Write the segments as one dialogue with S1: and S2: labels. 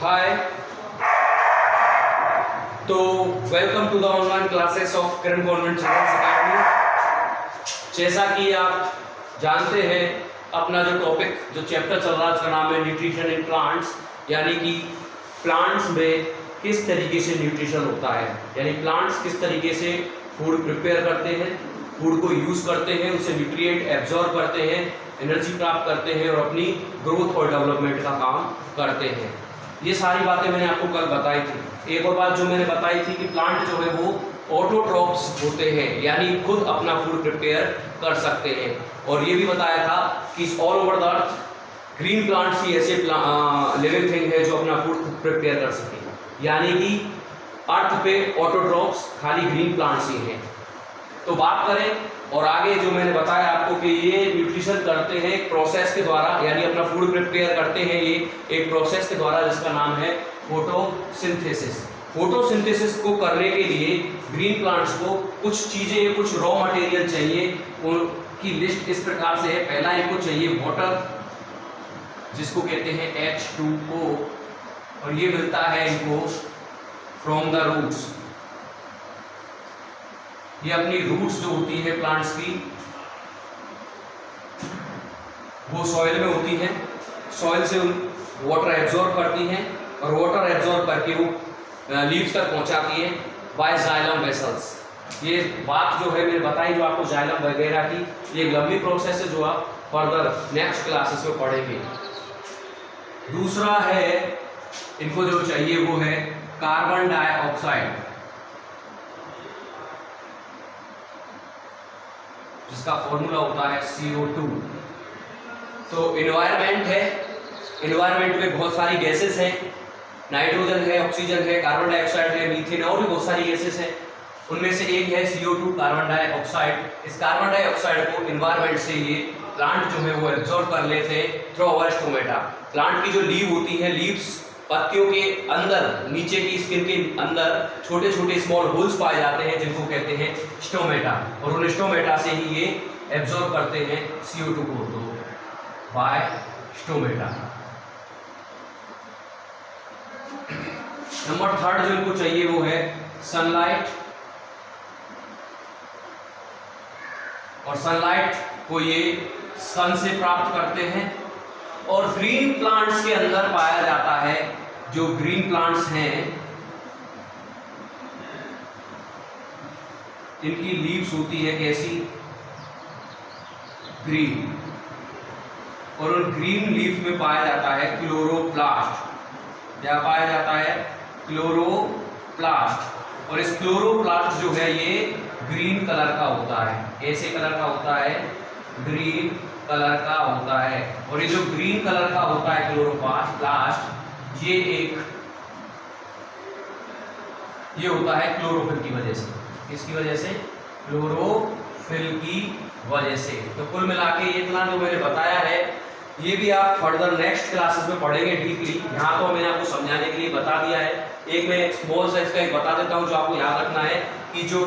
S1: हाय, तो welcome to the online classes of Kiran government children's academy. जैसा कि आप जानते हैं, अपना जो टॉपिक जो चैप्टर चल रहा है उसका नाम है न्यूट्रिशन इन प्लांट्स, यानी कि प्लांट्स में किस तरीके से न्यूट्रिशन होता है, यानी प्लांट्स किस तरीके से फूड प्रिपेयर करते हैं, फूड को यूज़ करते हैं, उससे न्यूट्रिएंट एब्जॉर्ब करते हैं, एनर्जी प्राप्त करते हैं और अपनी ग्रोथ और डेवलपमेंट का काम करते हैं। ये सारी बातें मैंने आपको कल बताई थी। एक और बात जो मैंने बताई थी कि प्लांट जो है वो ऑटोट्रॉप्स होते हैं, यानी खुद अपना फूड प्रिपेयर कर सकते हैं। और ये भी बताया था कि all over the earth green plants ही ऐसे लिविंग थिंग है जो अपना फूड प्रिपेयर कर सके, यानी कि अर्थ पे ऑटोट्रॉप्स खाली ग्रीन प्लांट्स ही हैं। तो बात करें और आगे जो मैंने बताया आपको कि ये न्यूट्रिशन करते हैं एक प्रोसेस के द्वारा, यानी अपना फूड प्रिपेयर करते हैं ये एक प्रोसेस के द्वारा जिसका नाम है फोटोसिंथेसिस। फोटोसिंथेसिस को करने के लिए ग्रीन प्लांट्स को कुछ चीज़ें, कुछ रॉ मटेरियल चाहिए, उनकी लिस्ट इस प्रकार से है। पहला इनको चाहिए वाटर, जिसको कहते हैं H2O, और ये मिलता है इनको फ्रॉम द रूट्स। ये अपनी रूट्स जो होती है प्लांट्स की वो सॉइल में होती हैं, सॉइल से वाटर एब्जॉर्ब करती हैं और वाटर एब्जॉर्ब करके वो लीव्स तक पहुंचाती है बाय जाइलम वेसल्स। ये बात जो है मैंने बताई जो आपको जाइलम वगैरह की, ये लंबी प्रोसेस है जो आप फर्दर नेक्स्ट क्लासेस में पढ़ेंगे। दूसरा है इनको जो चाहिए वो है कार्बन डाइऑक्साइड, जिसका फॉर्मूला होता है CO2। तो इन्वायरमेंट है, इन्वायरमेंट में बहुत सारी गैसेस हैं, नाइट्रोजन है, ऑक्सीजन है, कार्बन डाइऑक्साइड है, मीथेन और भी बहुत सारी गैसेस हैं। उनमें से एक है CO2 कार्बन डाइऑक्साइड। इस कार्बन डाइऑक्साइड को इन्वायरमेंट से ये प्लांट जो है वो एब्जॉर्ब कर लेते हैं थ्रू आवर स्टोमेटा। प्लांट की जो लीव होती है, लीव्स पत्तियों के अंदर, नीचे की स्किन के अंदर छोटे छोटे स्मॉल होल्स पाए जाते हैं जिनको कहते हैं स्टोमेटा, और उन स्टोमेटा से ही ये एब्जॉर्ब करते हैं CO2 को, तो बाय स्टोमेटा। नंबर थर्ड जो इनको चाहिए वो है सनलाइट, और सनलाइट को ये सन से प्राप्त करते हैं। और ग्रीन प्लांट्स के अंदर पाया जाता है, जो ग्रीन प्लांट्स हैं इनकी लीव्स होती है कैसी, ग्रीन, और उन ग्रीन लीव्स में पाया जाता है क्लोरोप्लास्ट। क्या पाया जाता है? क्लोरोप्लास्ट। और इस क्लोरोप्लास्ट जो है ये ग्रीन कलर का होता है, ऐसे कलर का होता है, ग्रीन कलर का होता है। और ये जो ग्रीन कलर का होता है क्लोरोप्लास्ट, ये होता है क्लोरोफिल की वजह से। किसकी वजह से? क्लोरोफिल की वजह से। तो कुल मिला के इतना जो मैंने बताया है ये भी आप फर्दर नेक्स्ट क्लासेस में पढ़ेंगे डीपली। यहाँ तो मैंने आपको समझाने के लिए बता दिया है। एक मैं स्मॉल साइज का एक बता देता हूँ जो आपको याद रखना है कि जो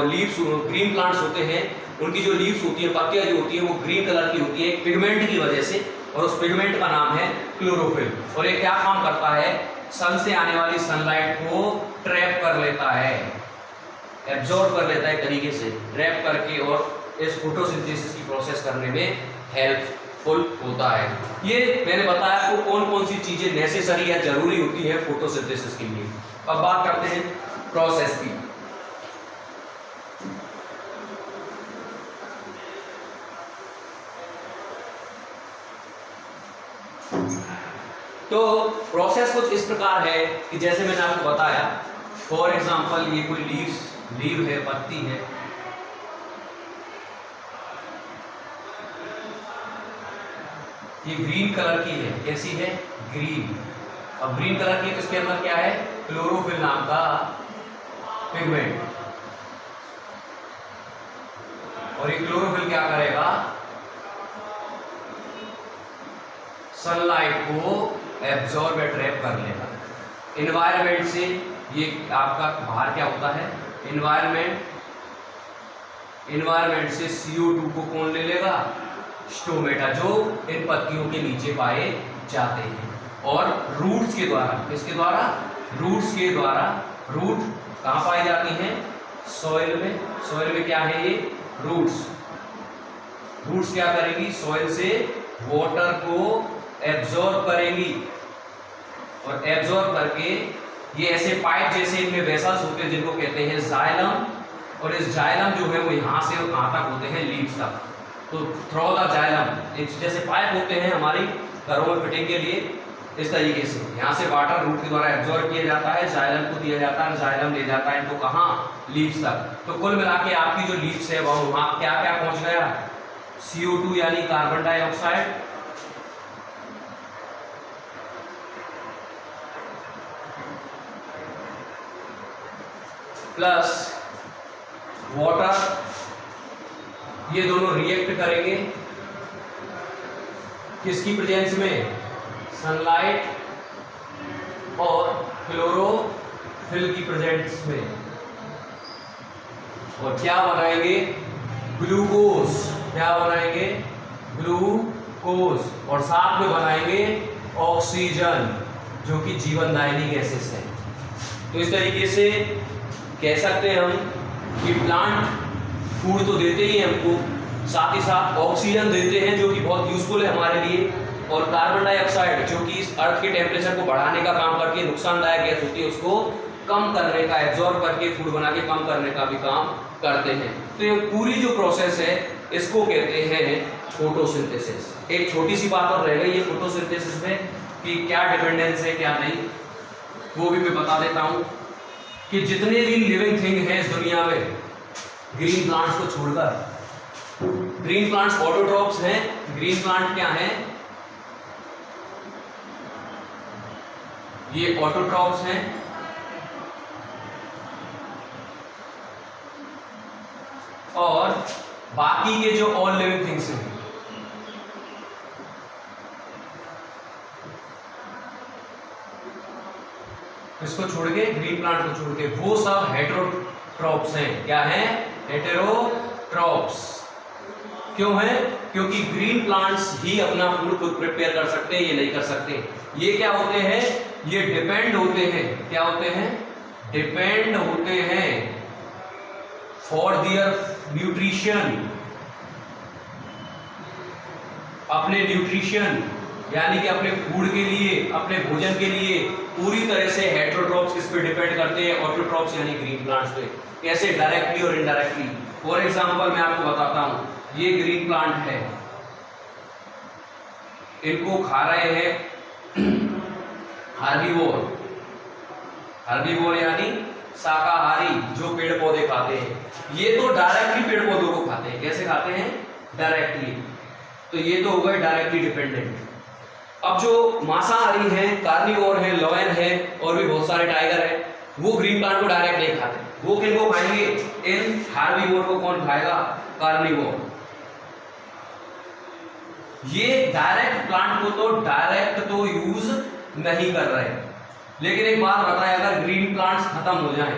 S1: लीव्स ग्रीन प्लांट्स होते हैं उनकी जो लीव्स होती है, पत्तियां जो होती है वो ग्रीन कलर की होती है पिगमेंट की वजह से, और उस पिगमेंट का नाम है क्लोरोफिल। और ये क्या काम करता है? सन से आने वाली सनलाइट को ट्रैप कर लेता है, एब्जॉर्ब कर लेता है एक तरीके से, ट्रैप करके, और इस फोटोसिंथेसिस की प्रोसेस करने में हेल्पफुल होता है। ये मैंने बताया आपको कौन कौन सी चीजें नेसेसरी या जरूरी होती है फोटोसिंथेसिस के लिए। अब बात करते हैं प्रोसेस की। तो प्रोसेस कुछ इस प्रकार है कि जैसे मैंने आपको बताया, फॉर एग्जांपल ये कोई लीव है, पत्ती है, ये ग्रीन कलर की है। कैसी है? ग्रीन। अब ग्रीन कलर की, तो इसके अंदर क्या है? क्लोरोफिल नाम का पिगमेंट। और ये क्लोरोफिल क्या करेगा? सनलाइट को एब्जॉर्ब या ट्रैप कर लेगा। इन्वायरमेंट से ये आपका बाहर क्या होता है? इन्वायरमेंट से CO2 को कौन ले लेगा? स्टोमेटा, जो इन पत्तियों के नीचे पाए जाते हैं। और रूट्स के द्वारा, किसके द्वारा? रूट्स के द्वारा। रूट कहाँ पाई जाती हैं? सॉइल में। सॉइल में क्या है ये? रूट्स। रूट्स क्या करेंगी? सॉइल से वाटर को एब्जॉर्ब करेंगी और एब्जॉर्ब करके ये ऐसे पाइप जैसे इनमें वेसल्स होते हैं जिनको कहते हैं जाइलम, और इस जाइलम जो है वो यहाँ से कहाँ तक होते हैं? लीव्स तक। तो थ्रू द जाइलम, एक जैसे पाइप होते हैं हमारी घरों में फिटिंग के लिए, इस तरीके से यहाँ से वाटर रूट के द्वारा एब्जॉर्ब किया जाता है, जाइलम को दिया जाता है, जाइलम ले जाता है इनको कहाँ? लीव्स तक। तो कुल मिला के आपकी जो लीव्स है वहाँ क्या क्या पहुँच गया? CO2 यानी कार्बन डाइऑक्साइड, प्लस वाटर, ये दोनों रिएक्ट करेंगे किसकी प्रेजेंस में? सनलाइट और क्लोरोफिल की प्रेजेंस में, और क्या बनाएंगे? ग्लूकोज। क्या बनाएंगे? ग्लूकोज। और साथ में बनाएंगे ऑक्सीजन, जो कि जीवनदायिनी गैसेस है। तो इस तरीके से कह सकते हैं हम कि प्लांट फूड तो देते ही हैं हमको, साथ ही साथ ऑक्सीजन देते हैं जो कि बहुत यूजफुल है हमारे लिए, और कार्बन डाइऑक्साइड जो कि इस अर्थ के टेम्परेचर को बढ़ाने का काम करके नुकसानदायक गैस होती है उसको कम करने का, एब्जॉर्ब करके फूड बना के कम करने का भी काम करते हैं। तो ये पूरी जो प्रोसेस है इसको कहते हैं फोटोसिंथेसिस। एक छोटी सी बात और रह गई है फोटोसिंथेसिस में कि क्या डिपेंडेंस है क्या नहीं, वो भी मैं बता देता हूँ कि जितने भी लिविंग थिंग हैं इस दुनिया में ग्रीन प्लांट्स को छोड़कर, ग्रीन प्लांट्स ऑटोट्रॉप्स हैं। ग्रीन प्लांट क्या हैं? ये ऑटोट्रॉप्स हैं, और बाकी के जो ऑल लिविंग थिंग्स हैं इसको छोड़ के, ग्रीन प्लांट को छोड़ के, वो सब हेटेरोट्रॉप्स हैं। क्या हैं? हेटेरोट्रॉप्स। क्यों है? क्योंकि ग्रीन प्लांट्स ही अपना फूड खुद प्रिपेयर कर सकते हैं, ये नहीं कर सकते। ये क्या होते हैं? ये डिपेंड होते हैं। क्या होते हैं? डिपेंड होते हैं फॉर देयर न्यूट्रिशन, अपने न्यूट्रिशन यानी कि अपने फूड के लिए, अपने भोजन के लिए पूरी तरह से हेटेरोट्रॉप्स किस पे डिपेंड करते हैं? ऑटोट्रॉप्स यानी ग्रीन प्लांट्स पे। कैसे? डायरेक्टली और इनडायरेक्टली। फॉर एग्जांपल मैं आपको बताता हूं, ये ग्रीन प्लांट है, इनको खा रहे हैं हार्बीवोर। हार्बीवोर यानी शाकाहारी जो पेड़ पौधे खाते हैं। ये तो डायरेक्टली पेड़ पौधों को खाते हैं। कैसे खाते हैं? डायरेक्टली। तो ये तो हो गए डायरेक्टली डिपेंडेंट। अब जो मांसाहारी हैं, कार्निवोर हैं, लॉयन है और भी बहुत सारे टाइगर हैं, वो ग्रीन प्लांट को डायरेक्ट नहीं खाते। वो किनको खाएंगे? इन हार्बीवोर को कौन खाएगा? कार्निवोर। ये डायरेक्ट प्लांट को तो डायरेक्ट तो यूज नहीं कर रहे। लेकिन एक बात बताएं, अगर ग्रीन प्लांट्स खत्म हो जाएं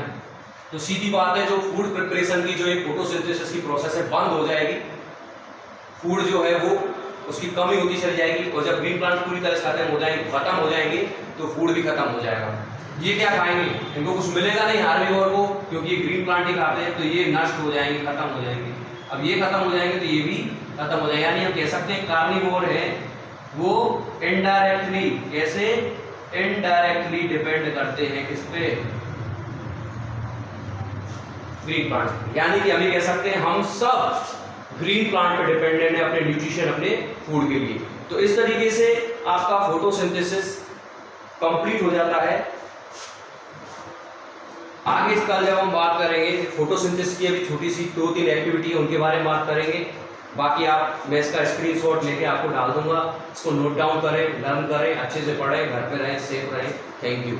S1: तो सीधी बात है जो फूड प्रिपरेशन की जो एक फोटोसिंथेसिस की प्रोसेस है बंद हो जाएगी। फूड जो है वो उसकी कमी होती चली जाएगी, और जब ग्रीन प्लांट पूरी तरह से खत्म हो जाएंगे तो फूड भी खत्म हो जाएगा। ये क्या खाएंगे? इनको कुछ मिलेगा नहीं हार्बीवोर को, क्योंकि ये ग्रीन प्लांट ही खाते हैं, तो ये नष्ट हो जाएंगे, खत्म हो जाएंगे। अब ये खत्म हो जाएंगे तो ये भी खत्म हो जाएगा। यानी हम कह सकते हैं कार्निवोर है वो इनडायरेक्टली, कैसे? इनडायरेक्टली डिपेंड करते हैं किस पे? Green plant. यानी कि हम ये कह सकते हैं हम सब ग्रीन प्लांट पे डिपेंडेंट है अपने न्यूट्रिशन, अपने फूड के लिए। तो इस तरीके से आपका फोटोसिंथेसिस कंप्लीट हो जाता है। आगे कल जब हम बात करेंगे फोटोसिंथेसिस की, अभी छोटी सी 2-3 एक्टिविटी है उनके बारे में बात करेंगे। बाकी मैं इसका स्क्रीनशॉट लेके आपको डाल दूंगा, इसको नोट डाउन करें, लर्न करें, अच्छे से पढ़ें, घर पे रहें, सेफ रहें। Thank you.